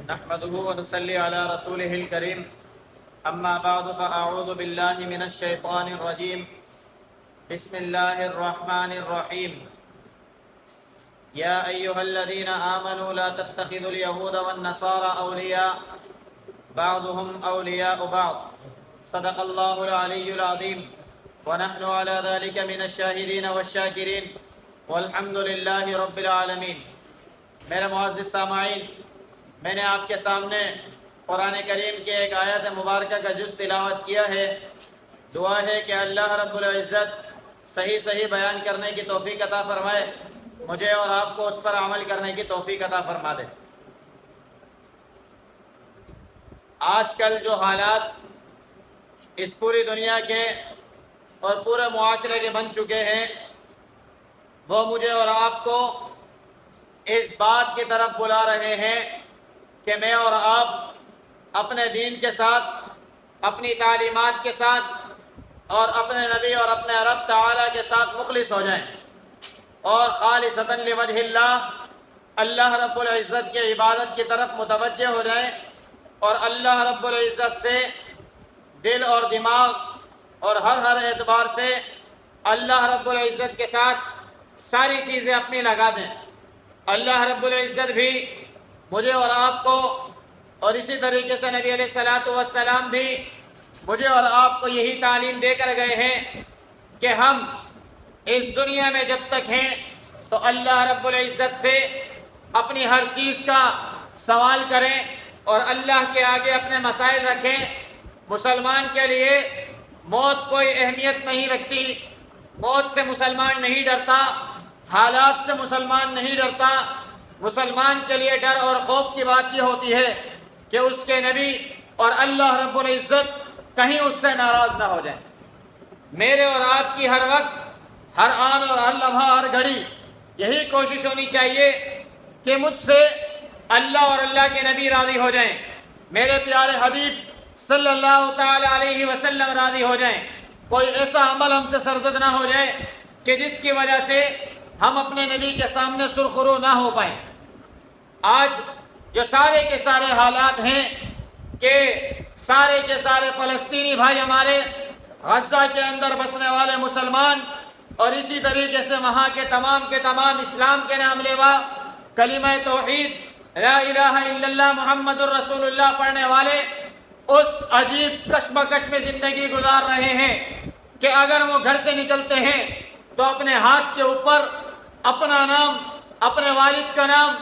نحمده ونصلي على رسوله الكريم أما بعد فأعوذ بالله من الشيطان الرجيم بسم الله الرحمن الرحيم يا أيها الذين آمنوا لا تتخذوا اليهود والنصارى أولياء بعضهم أولياء بعض صدق الله العلي العظيم ونحن على ذلك من الشاهدين والشاكرين والحمد لله رب العالمين۔ میرے معزز سامعین، میں نے آپ کے سامنے قرآن کریم کے ایک آیت مبارکہ کا جز تلاوت کیا ہے۔ دعا ہے کہ اللہ رب العزت صحیح بیان کرنے کی توفیق عطا فرمائے، مجھے اور آپ کو اس پر عمل کرنے کی توفیق عطا فرما دے۔ آج کل جو حالات اس پوری دنیا کے اور پورے معاشرے کے بن چکے ہیں، وہ مجھے اور آپ کو اس بات کی طرف بلا رہے ہیں کہ میں اور آپ اپنے دین کے ساتھ، اپنی تعلیمات کے ساتھ اور اپنے نبی اور اپنے رب تعالیٰ کے ساتھ مخلص ہو جائیں اور خالصتاً لوجہ اللہ رب العزت کی عبادت کی طرف متوجہ ہو جائیں اور اللہ رب العزت سے دل اور دماغ اور ہر اعتبار سے اللہ رب العزت کے ساتھ ساری چیزیں اپنی لگا دیں۔ اللہ رب العزت بھی مجھے اور آپ کو، اور اسی طریقے سے نبی علیہ السلام بھی مجھے اور آپ کو یہی تعلیم دے کر گئے ہیں کہ ہم اس دنیا میں جب تک ہیں تو اللہ رب العزت سے اپنی ہر چیز کا سوال کریں اور اللہ کے آگے اپنے مسائل رکھیں۔ مسلمان کے لیے موت کوئی اہمیت نہیں رکھتی، موت سے مسلمان نہیں ڈرتا، حالات سے مسلمان نہیں ڈرتا۔ مسلمان کے لیے ڈر اور خوف کی بات یہ ہوتی ہے کہ اس کے نبی اور اللہ رب العزت کہیں اس سے ناراض نہ ہو جائیں۔ میرے اور آپ کی ہر وقت، ہر آن اور ہر لمحہ، ہر گھڑی یہی کوشش ہونی چاہیے کہ مجھ سے اللہ اور اللہ کے نبی راضی ہو جائیں، میرے پیارے حبیب صلی اللہ تعالی علیہ وسلم راضی ہو جائیں۔ کوئی ایسا عمل ہم سے سرزد نہ ہو جائے کہ جس کی وجہ سے ہم اپنے نبی کے سامنے سرخرو نہ ہو پائیں۔ آج جو سارے کے سارے حالات ہیں کہ سارے کے سارے فلسطینی بھائی ہمارے، غزہ کے اندر بسنے والے مسلمان، اور اسی طریقے سے وہاں کے تمام اسلام کے نام لیوا، کلمہ توحید لا الہ الا اللہ محمد الرسول اللہ پڑھنے والے اس عجیب کشمکش میں زندگی گزار رہے ہیں کہ اگر وہ گھر سے نکلتے ہیں تو اپنے ہاتھ کے اوپر اپنا نام، اپنے والد کا نام،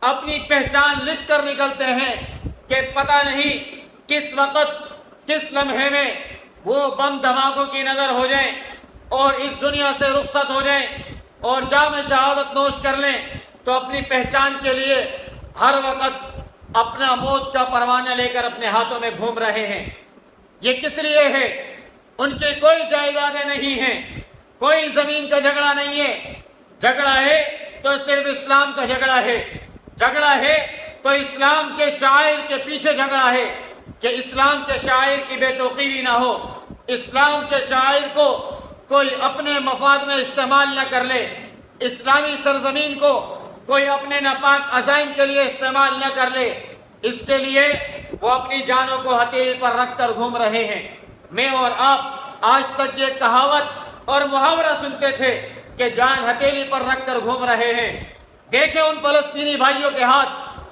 اپنی پہچان لکھ کر نکلتے ہیں کہ پتہ نہیں کس وقت، کس لمحے میں وہ بم دھماکوں کی نظر ہو جائیں اور اس دنیا سے رخصت ہو جائیں اور جام شہادت نوش کر لیں، تو اپنی پہچان کے لیے ہر وقت اپنا موت کا پروانہ لے کر اپنے ہاتھوں میں گھوم رہے ہیں۔ یہ کس لیے ہے؟ ان کی کوئی جائیدادیں نہیں ہیں، کوئی زمین کا جھگڑا نہیں ہے۔ جھگڑا ہے تو صرف اسلام کا جھگڑا ہے، جھگڑا ہے تو اسلام کے شاعر کے پیچھے جھگڑا ہے کہ اسلام کے شاعر کی بے توقیری نہ ہو، اسلام کے شاعر کو کوئی اپنے مفاد میں استعمال نہ کر لے، اسلامی سرزمین کو کوئی اپنے ناپاک عزائم کے لیے استعمال نہ کر لے۔ اس کے لیے وہ اپنی جانوں کو ہتھیلی پر رکھ کر گھوم رہے ہیں۔ میں اور آپ آج تک یہ کہاوت اور محاورہ سنتے تھے کہ جان ہتھیلی پر رکھ کر گھوم رہے ہیں۔ دیکھیں ان فلسطینی بھائیوں کے ہاتھ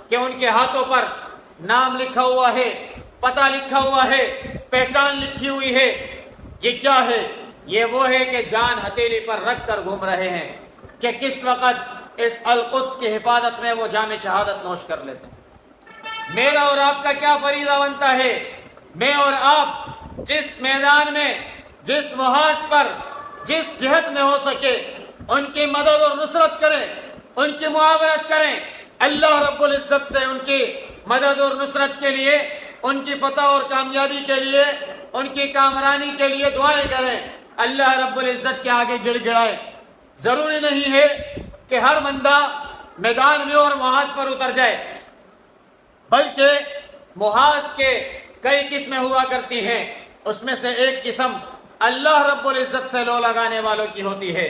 کہ ان کے ہاتھوں پر نام لکھا ہوا ہے، پتہ لکھا ہوا ہے، پہچان لکھی ہوئی ہے۔ یہ کیا ہے؟ یہ وہ ہے کہ جان ہتھیلی پر رکھ کر گھوم رہے ہیں کہ کس وقت اس القدس کی حفاظت میں وہ جام شہادت نوش کر لیتے ہیں۔ میرا اور آپ کا کیا فریضہ بنتا ہے؟ میں اور آپ جس میدان میں، جس محاذ پر، جس جہت میں ہو سکے ان کی مدد اور نصرت کریں، ان کی معاونت کریں، اللہ رب العزت سے ان کی مدد اور نصرت کے لیے، ان کی فتح اور کامیابی کے لیے، ان کی کامرانی کے لیے دعائیں کریں، اللہ رب العزت کے آگے گڑ گڑائیں۔ ضروری نہیں ہے کہ ہر بندہ میدان میں اور محاذ پر اتر جائے، بلکہ محاذ کے کئی قسمیں ہوا کرتی ہیں۔ اس میں سے ایک قسم اللہ رب العزت سے لو لگانے والوں کی ہوتی ہے،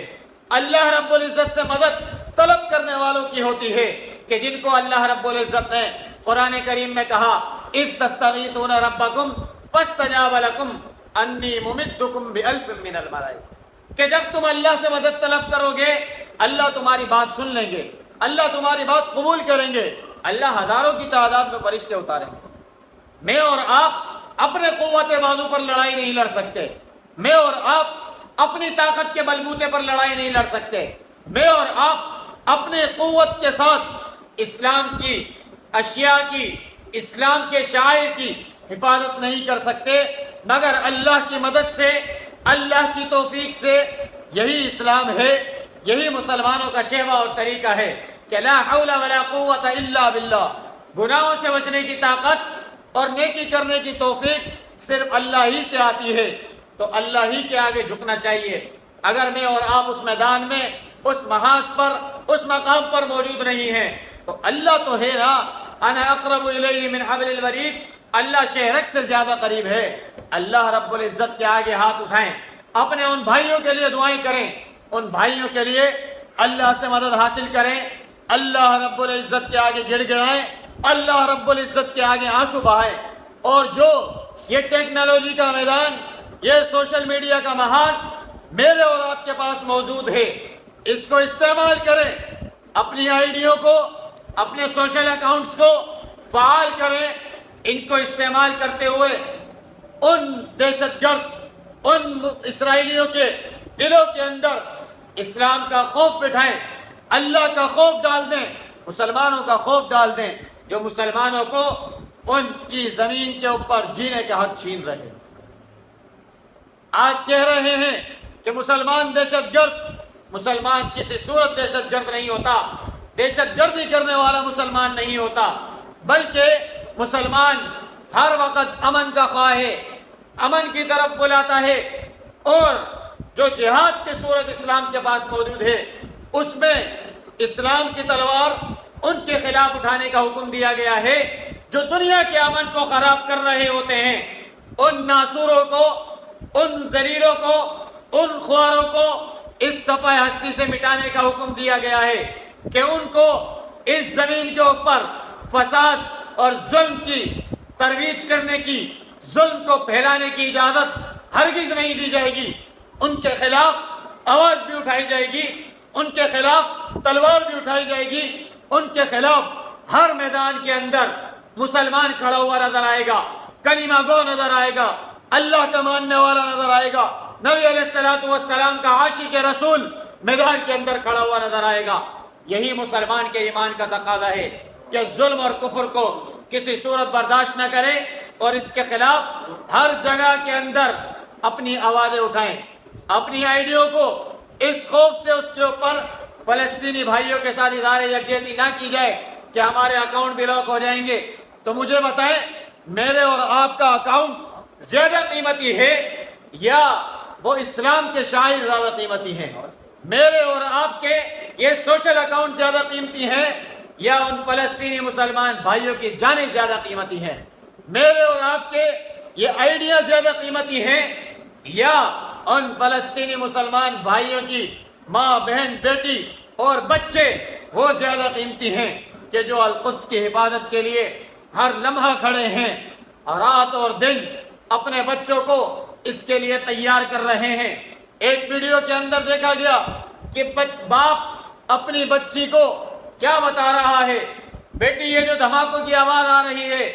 اللہ رب العزت سے مدد طلب کرنے والوں کی ہوتی ہے کہ جن کو اللہ رب العزت نے قرآن کریم میں کہا اذ تستغیثون ربکم فاستجاب لکم انی ممدکم بألف من الملائکہ، کہ جب تم اللہ سے مدد طلب کرو گے اللہ تمہاری بات سن لیں گے، اللہ تمہاری بات قبول کریں گے، اللہ ہزاروں کی تعداد میں فرشتے اتاریں گے۔ میں اور آپ اپنے قوت بازو پر لڑائی نہیں لڑ سکتے، میں اور آپ اپنی طاقت کے بلبوتے پر لڑائی نہیں لڑ سکتے، میں اور آپ اپنے قوت کے ساتھ اسلام کی اشیاء کی، اسلام کے شعائر کی حفاظت نہیں کر سکتے، مگر اللہ کی مدد سے، اللہ کی توفیق سے۔ یہی اسلام ہے، یہی مسلمانوں کا شیوہ اور طریقہ ہے کہ لا حول ولا قوت الا باللہ، گناہوں سے بچنے کی طاقت اور نیکی کرنے کی توفیق صرف اللہ ہی سے آتی ہے، تو اللہ ہی کے آگے جھکنا چاہیے۔ اگر میں اور آپ اس میدان میں، اس محاذ پر، اس مقام پر موجود نہیں ہیں تو اللہ تو ہے نا، انا اقرب الیہ من حبل الورید، اللہ شہرک سے زیادہ قریب ہے۔ اللہ رب العزت کے آگے ہاتھ اٹھائیں، اپنے ان بھائیوں کے لیے دعائیں کریں، ان بھائیوں کے لیے اللہ سے مدد حاصل کریں، اللہ رب العزت کے آگے گڑ گڑائیں، اللہ رب العزت کے آگے آنسو بہائیں، اور جو یہ ٹیکنالوجی کا میدان، یہ سوشل میڈیا کا محاذ میرے اور آپ کے پاس موجود ہے، اس کو استعمال کریں، اپنی آئیڈیوں کو، اپنے سوشل اکاؤنٹس کو فعال کریں، ان کو استعمال کرتے ہوئے ان دہشت گرد، ان اسرائیلیوں کے دلوں کے اندر اسلام کا خوف بٹھائیں، اللہ کا خوف ڈال دیں، مسلمانوں کا خوف ڈال دیں، جو مسلمانوں کو ان کی زمین کے اوپر جینے کا حق چھین رہے ہیں۔ آج کہہ رہے ہیں کہ مسلمان دہشت گرد، مسلمان کسی صورت دہشت گرد نہیں ہوتا، دہشت گردی کرنے والا مسلمان نہیں ہوتا، بلکہ مسلمان ہر وقت امن کا خواہ ہے، امن کی طرف بلاتا ہے، اور جو جہاد کی صورت اسلام کے پاس موجود ہے اس میں اسلام کی تلوار ان کے خلاف اٹھانے کا حکم دیا گیا ہے جو دنیا کے امن کو خراب کر رہے ہوتے ہیں۔ ان ناصوروں کو، ان ذلیلوں کو، ان خواروں کو اس صفحہ ہستی سے مٹانے کا حکم دیا گیا ہے کہ ان کو اس زمین کے اوپر فساد اور ظلم کی ترویج کرنے کی، ظلم کو پھیلانے کی اجازت ہرگز نہیں دی جائے گی۔ ان کے خلاف آواز بھی اٹھائی جائے گی، ان کے خلاف تلوار بھی اٹھائی جائے گی، ان کے خلاف ہر میدان کے اندر مسلمان کھڑا ہوا نظر آئے گا، کلمہ گو نظر آئے گا، اللہ کا ماننے والا نظر آئے گا، نبی علیہ السلام کا عاشق رسول میدان کے اندر کھڑا ہوا نظر آئے گا۔ یہی مسلمان کے ایمان کا تقاضا ہے کہ ظلم اور کفر کو کسی صورت برداشت نہ کریں اور اس کے خلاف ہر جگہ کے اندر اپنی آوازیں اٹھائیں، اپنی آئیڈیوں کو اس خوف سے اس کے اوپر فلسطینی بھائیوں کے ساتھ اظہار یکجہتی نہ کی جائے کہ ہمارے اکاؤنٹ بلاک ہو جائیں گے۔ تو مجھے بتائیں، میرے اور آپ کا اکاؤنٹ زیادہ قیمتی ہے یا وہ اسلام کے شاعر زیادہ قیمتی ہیں؟ میرے اور آپ کے یہ سوشل اکاؤنٹ زیادہ قیمتی ہیں یا ان فلسطینی مسلمان بھائیوں کی جانیں زیادہ قیمتی ہیں؟ میرے اور آپ کے یہ آئیڈیا زیادہ قیمتی ہیں یا ان فلسطینی مسلمان بھائیوں کی ماں، بہن، بیٹی اور بچے وہ زیادہ قیمتی ہیں کہ جو القدس کی حفاظت کے لیے ہر لمحہ کھڑے ہیں، رات اور دن اپنے بچوں کو اس کے لیے تیار کر رہے ہیں۔ ایک ویڈیو کے اندر دیکھا گیا کہ باپ اپنی بچی کو کیا بتا رہا ہے، بیٹی یہ جو دھماکوں کی آواز آ رہی ہے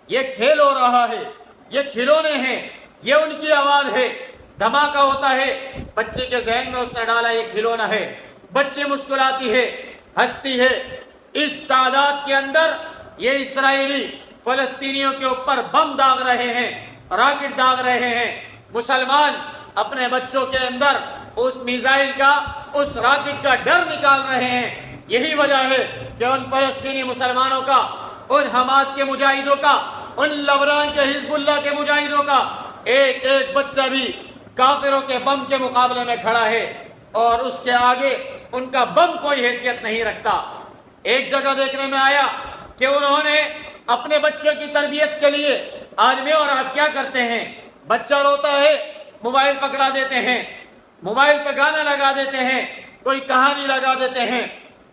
یہ کھیل ہو رہا ہے، یہ کھلونے ہیں، یہ ان کی آواز ہے، دھماکہ ہوتا ہے۔ بچے کے ذہن میں اس نے ڈالا یہ کھلونا ہے، بچے مسکراتی ہے، ہنستی ہے۔ اس تعداد کے اندر یہ اسرائیلی فلسطینیوں کے اوپر بم داغ رہے ہیں، راکٹ داغ رہے ہیں۔ مسلمان اپنے بچوں کے اندر اس میزائل کا، اس راکٹ کا ڈر نکال رہے ہیں۔ یہی وجہ ہے کہ ان فلسطینی مسلمانوں کا، ان حماس کے مجاہدوں کا، ان لبنان کے حزب اللہ کے مجاہدوں کا ایک ایک بچہ بھی کافروں کے بم کے مقابلے میں کھڑا ہے اور اس کے آگے ان کا بم کوئی حیثیت نہیں رکھتا۔ ایک جگہ دیکھنے میں آیا کہ انہوں نے اپنے بچوں کی تربیت کے لیے، آج میں اور آپ کیا کرتے ہیں، بچہ روتا ہے موبائل پکڑا دیتے ہیں، موبائل پہ گانا لگا دیتے ہیں، کوئی کہانی لگا دیتے ہیں،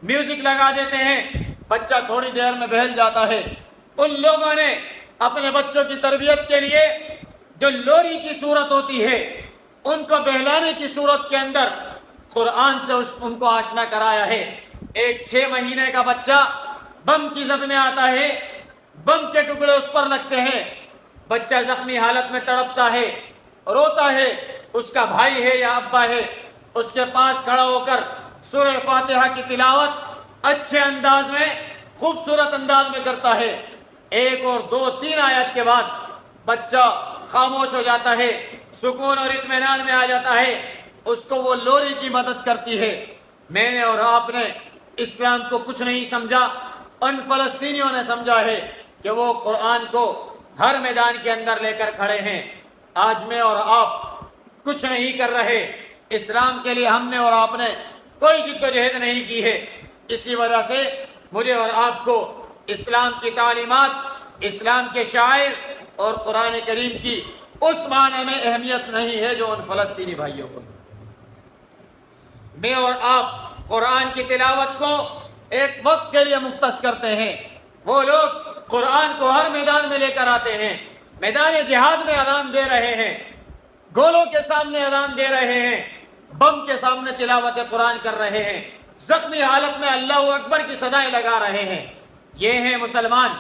میوزک لگا دیتے ہیں، بچہ تھوڑی دیر میں بہل جاتا ہے۔ ان لوگوں نے اپنے بچوں کی تربیت کے لیے جو لوری کی صورت ہوتی ہے ان کو بہلانے کی صورت کے اندر قرآن سے ان کو آشنا کرایا ہے۔ ایک 6 مہینے کا بچہ بم کی زد میں آتا ہے، بم کے ٹکڑے اس پر لگتے ہیں، بچہ زخمی حالت میں تڑپتا ہے، روتا ہے، اس کا بھائی ہے یا ابا ہے اس کے پاس کھڑا ہو کر سورہ فاتحہ کی تلاوت اچھے انداز میں، خوبصورت انداز میں کرتا ہے۔ 1 اور 2 3 آیت کے بعد بچہ خاموش ہو جاتا ہے، سکون اور اطمینان میں آ جاتا ہے، اس کو وہ لوری کی مدد کرتی ہے۔ میں نے اور آپ نے اسلام کو کچھ نہیں سمجھا، ان فلسطینیوں نے سمجھا ہے کہ وہ قرآن کو ہر میدان کے اندر لے کر کھڑے ہیں۔ آج میں اور آپ کچھ نہیں کر رہے، اسلام کے لیے ہم نے اور آپ نے کوئی جدوجہد نہیں کی ہے۔ اسی وجہ سے مجھے اور آپ کو اسلام کی تعلیمات، اسلام کے شاعر اور قرآن کریم کی اس معنی میں اہمیت نہیں ہے جو ان فلسطینی بھائیوں کو۔ میں اور آپ قرآن کی تلاوت کو ایک وقت کے لیے مختص کرتے ہیں، وہ لوگ قرآن کو ہر میدان میں لے کر آتے ہیں، میدان جہاد میں اذان دے رہے ہیں، گولوں کے سامنے اذان دے رہے ہیں، بم کے سامنے تلاوت قرآن کر رہے ہیں، زخمی حالت میں اللہ اکبر کی صدائیں لگا رہے ہیں۔ یہ ہیں مسلمان،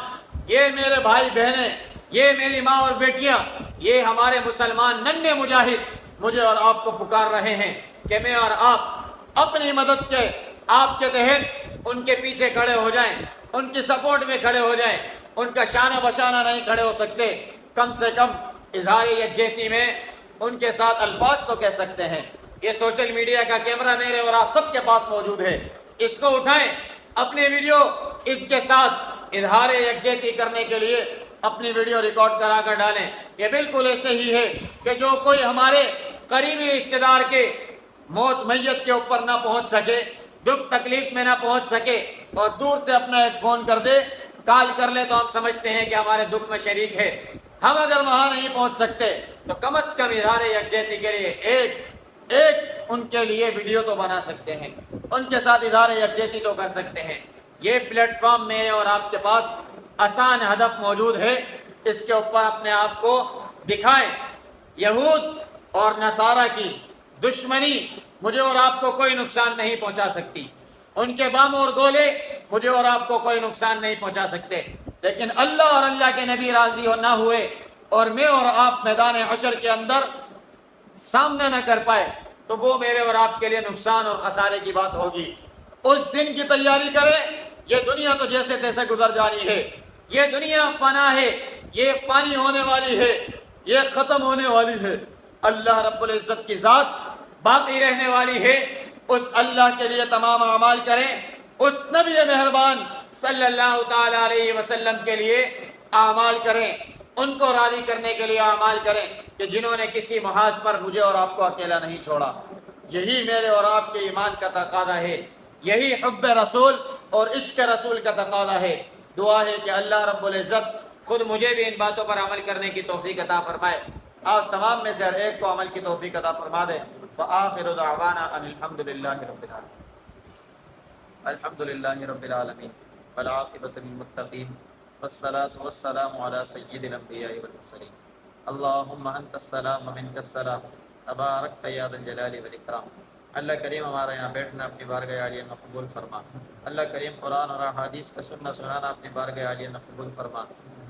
یہ میرے بھائی بہنیں، یہ میری ماں اور بیٹیاں، یہ ہمارے مسلمان ننھے مجاہد مجھے اور آپ کو پکار رہے ہیں کہ میں اور آپ اپنی مدد کے آپ کے تحت ان کے پیچھے کھڑے ہو جائیں، ان کی سپورٹ میں کھڑے ہو جائیں۔ ان کا شانہ بشانہ نہیں کھڑے ہو سکتے، کم سے کم اظہار یکجہتی میں ان کے ساتھ الفاظ تو کہہ سکتے ہیں۔ یہ سوشل میڈیا کا کیمرہ میرے اور آپ سب کے پاس موجود ہے، اس کو اٹھائیں، اپنی ویڈیو اس کے ساتھ اظہار یکجہتی کرنے کے لیے اپنی ویڈیو ریکارڈ کرا کر ڈالیں۔ یہ بالکل ایسے ہی ہے کہ جو کوئی ہمارے قریبی رشتہ دار کے موت میت کے اوپر نہ پہنچ سکے، دکھ تکلیف میں نہ پہنچ سکے اور دور سے اپنا ایک فون کر دے، کال کر لے تو ہم سمجھتے ہیں کہ ہمارے دکھ میں شریک ہے۔ ہم اگر وہاں نہیں پہنچ سکتے تو کم از کم اظہار یکجہتی کے لیے ایک ان کے لیے ویڈیو تو بنا سکتے ہیں، ان کے ساتھ اظہار یکجہتی تو کر سکتے ہیں۔ یہ پلیٹ فارم میرے اور آپ کے پاس آسان ہدف موجود ہے، اس کے اوپر اپنے آپ کو دکھائیں۔ یہود اور نصارہ کی دشمنی مجھے اور آپ کو کوئی نقصان نہیں پہنچا سکتی، ان کے بم اور گولے مجھے اور آپ کو کوئی نقصان نہیں پہنچا سکتے، لیکن اللہ اور اللہ کے نبی راضی نہ ہوئے اور میں اور آپ میدان حشر کے اندر سامنا نہ کر پائے تو وہ میرے اور آپ کے لیے نقصان اور خسارے کی بات ہوگی۔ اس دن کی تیاری کریں۔ یہ دنیا تو جیسے تیسے گزر جانی ہے، یہ دنیا فنا ہے، یہ پانی ہونے والی ہے، یہ ختم ہونے والی ہے۔ اللہ رب العزت کی ذات باقی رہنے والی ہے۔ اس اللہ کے لیے تمام اعمال کریں، اس نبی مہربان صلی اللہ تعالی علیہ وسلم کے لیے اعمال کریں، ان کو راضی کرنے کے لیے اعمال کریں کہ جنہوں نے کسی محاذ پر مجھے اور آپ کو اکیلا نہیں چھوڑا۔ یہی میرے اور آپ کے ایمان کا تقاضا ہے، یہی حب رسول اور عشق رسول کا تقاضا ہے۔ دعا ہے کہ اللہ رب العزت خود مجھے بھی ان باتوں پر عمل کرنے کی توفیق عطا فرمائے، آپ تمام میں سے ہر ایک کو عمل کی توفیق عطا فرما دے۔ وآخر دعوانا ان الحمد للہ رب العالمین۔ الحمد للہ رب العالمین والعاقبۃ للمتقین والصلاة والسلام علی سید الانبیاء والمرسلین۔ اللہم انت السلام ومنک السلام تبارکت یا ذا الجلال والاکرام۔ اللہ کریم ہمارا یہاں بیٹھنا اپنی بارگاہ عالیہ میں قبول فرما۔ اللہ کریم قرآن اور احادیث کا سننا سنانا اپنی بارگاہ عالیہ میں قبول فرما۔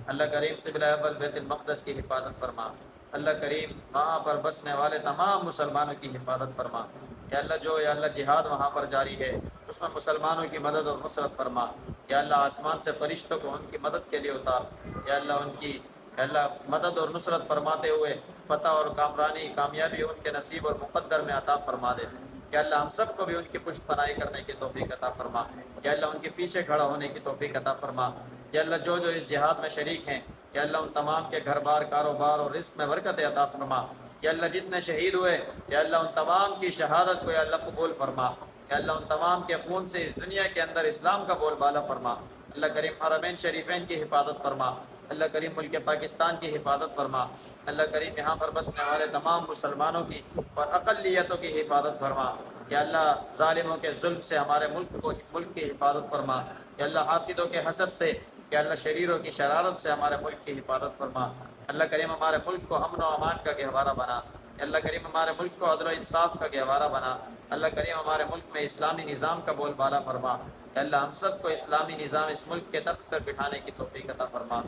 اللہ کریم قبلہ اول بیت المقدس کی حفاظت فرما۔ اللہ کریم وہاں پر بسنے والے تمام مسلمانوں کی حفاظت فرما۔ یا اللہ جو یا اللہ جہاد وہاں پر جاری ہے اس میں مسلمانوں کی مدد اور نصرت فرما۔ یا اللہ آسمان سے فرشتوں کو ان کی مدد کے لیے اتار۔ یا اللہ ان کی یا اللہ مدد اور نصرت فرماتے ہوئے فتح اور کامرانی کامیابی ان کے نصیب اور مقدر میں عطا فرما دے۔ یا اللہ ہم سب کو بھی ان کی پشت پناہی کرنے کی توفیق عطا فرما۔ یا اللہ ان کے پیچھے کھڑا ہونے کی توفیق عطا فرما۔ یا اللہ جو جو اس جہاد میں شریک ہیں یا اللہ ان تمام کے گھر بار کاروبار اور رزق میں برکت عطا فرما۔ یا اللہ جتنے شہید ہوئے یا اللہ ان تمام کی شہادت کو یا اللہ قبول فرما۔ یا اللہ ان تمام کے خون سے اس دنیا کے اندر اسلام کا بول بالا فرما۔ اللہ کریم حرمین شریفین کی حفاظت فرما۔ اللہ کریم ملک پاکستان کی حفاظت فرما۔ اللہ کریم یہاں پر بسنے والے تمام مسلمانوں کی اور اقلیتوں کی حفاظت فرما۔ یا اللہ ظالموں کے ظلم سے ہمارے ملک کی حفاظت فرما۔ یا اللہ حاسدوں کے حسد سے کہ اللہ شریروں کی شرارت سے ہمارے ملک کی حفاظت فرما۔ اللہ کریم ہمارے ملک کو امن و امان کا گہوارہ بنا۔ اللہ کریم ہمارے ملک کو عدل و انصاف کا گہوارہ بنا۔ اللہ کریم ہمارے ملک میں اسلامی نظام کا بول بالا فرما۔ اللہ ہم سب کو اسلامی نظام اس ملک کے تخت پر بٹھانے کی توفیق عطا فرما۔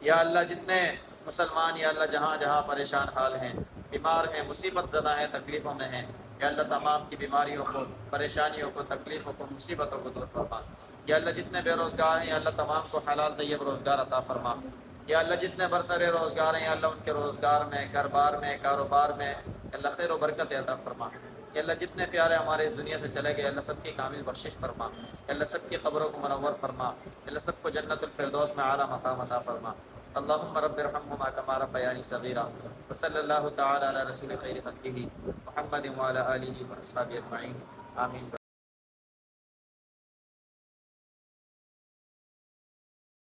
یا اللہ جتنے مسلمان یا اللہ جہاں جہاں پریشان حال ہیں، بیمار ہیں، مصیبت زدہ ہیں، تکلیفوں میں ہیں، یا اللہ تمام کی بیماریوں کو، پریشانیوں کو، تکلیفوں کو، مصیبتوں کو دور فرما۔ یا اللہ جتنے بے روزگار ہیں یا اللہ تمام کو حلال طیب روزگار عطا فرما۔ یا اللہ جتنے برسر روزگار ہیں یا اللہ ان کے روزگار میں، گھر بار میں، کاروبار میں یا اللہ خیر و برکت عطا فرما۔ یا اللہ جتنے پیارے ہمارے اس دنیا سے چلے گئے اللہ سب کی کامل بخشش فرما۔ یا اللہ سب کی قبروں کو منور فرما۔ یا اللہ سب کو جنت الفردوس میں اعلیٰ مقام عطا فرما۔ اللهم رب ارحمهما كما ربياني صغيرا وصلى الله تعالى على رسول خير خلقه محمد وعلى آله وأصحابه أجمعين آمين۔